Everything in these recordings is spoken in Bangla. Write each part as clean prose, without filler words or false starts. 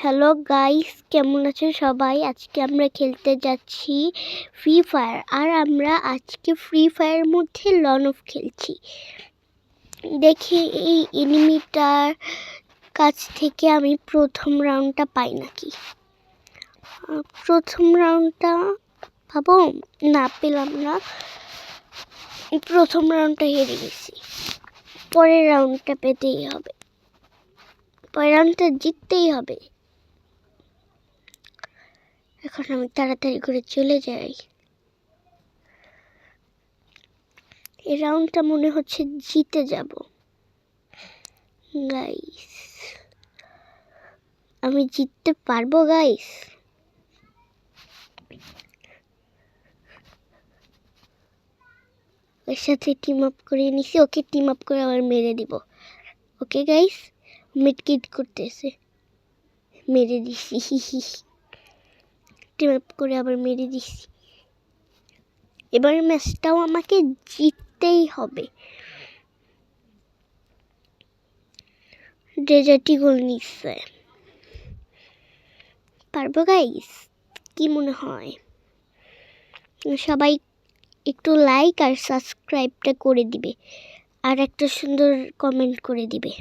হ্যালো গাইস, কেমন আছেন সবাই? আজকে আমরা খেলতে যাচ্ছি ফ্রি ফায়ার। আর আমরা আজকে ফ্রি ফায়ারের মধ্যে লন অফ খেলছি। দেখি এই এনিমিটার কাছ থেকে আমি প্রথম রাউন্ডটা পাই নাকি। প্রথম রাউন্ডটা ভাবো না, পেলাম না। প্রথম রাউন্ডটা হেরে গেছি। পরের রাউন্ডটা পেতেই হবে, পরের রাউন্ডটা জিততেই হবে। এখন আমি তাড়াতাড়ি করে চলে যাই। এই রাউন্ডটা মনে হচ্ছে জিতে যাব। গাইস, আমি জিততে পারবো গাইস? ওর সাথে টিম আপ করে নিছি। ওকে টিম আপ করে আবার মেরে দিব। ওকে গাইস, মিডকিট করতেছে, মেরে দিছি। টিম আপ করে আবার মেরে দিছি। এবার ম্যাচটাও আমাকে জিততেই হবে। ডেজার্টি গোল নিচ্ছে। পারবো গাইস? কি মনে হয়? সবাই একটু লাইক আর সাবস্ক্রাইবটা করে দিবে, আর একটা সুন্দর কমেন্ট করে দিবে।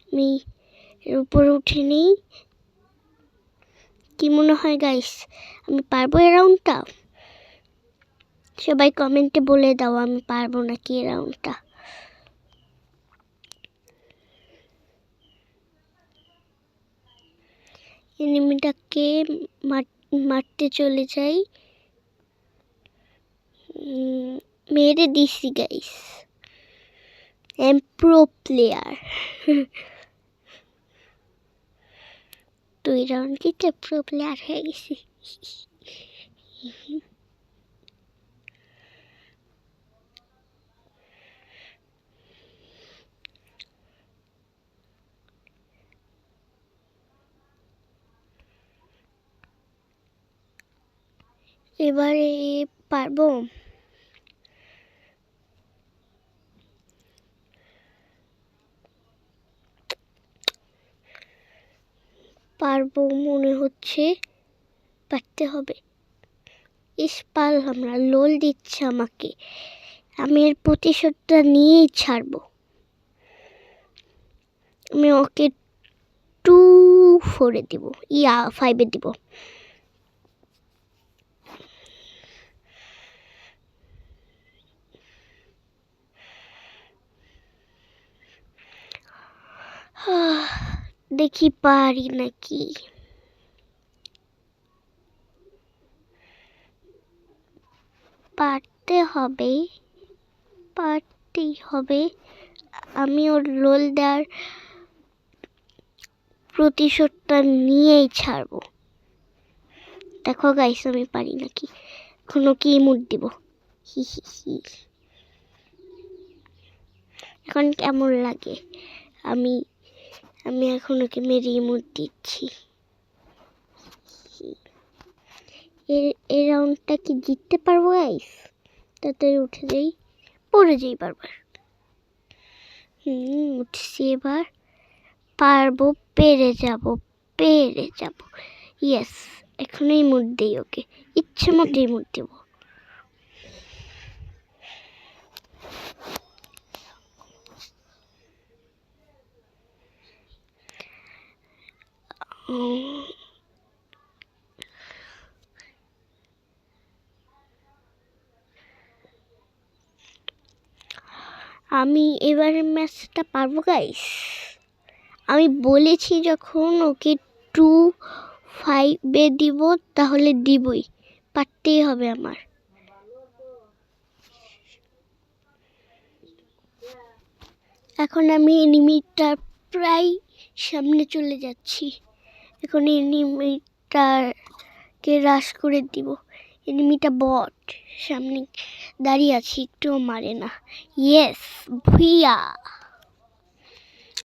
আমি এর উপরে উঠে নেই। কি মনে হয় গাইস, আমি পারবো এই রাউন্ডটা? সবাই কমেন্টে বলে দাও আমি পারবো নাকি এই রাউন্ডটা। এনিমিটাকে মারতে চলে যাই। মেরে দিছি guys. I'm pro player. 2 round জিতে প্রো প্লেয়ার হয়ে গেছি। এবারে পারবো? পারবো মনে হচ্ছে, পারতে হবে। পারলাম না, লোল দিচ্ছে আমাকে। আমি এর প্রতিশোধটা নিয়েই ছাড়বো। আমি ওকে 2-4 দিব, 5 দিব। দেখি পারি নাকি। পারতে হবে, পারতেই হবে। আমি ওর লোল দেওয়ার প্রতিশোধটা নিয়েই ছাড়বো। দেখো গাইস আমি পারি নাকি। এখনো কি ইমোট দিব। হি হি হি। এখন কেমন লাগে? আমি এখন ওকে মেরে ইমোট দিচ্ছি। এই রাউন্ডটা কি জিততে পারবো গাইস? তাড়াতাড়ি উঠে যাই, পড়ে যাই বারবার। উঠছি এবার। পারবো, পেরে যাব, পেরে যাব। ইয়েস, এখন ইমোট দেই ওকে, ইচ্ছে মতো ইমোট দেব। আমি এবারের ম্যাচটা পারবো গাইস? আমি বলেছি যখন ওকে 2-5 দিব, তাহলে দিবই, পারতেই হবে আমার। এখন আমি এনিমিটার প্রায় সামনে চলে যাচ্ছি। এখন এনিমিটাকে রাশ করে দিব। এনিমিটা বট, সামনে দাঁড়িয়ে আছি, একটুও মারে না। ইয়েস ভুইয়া।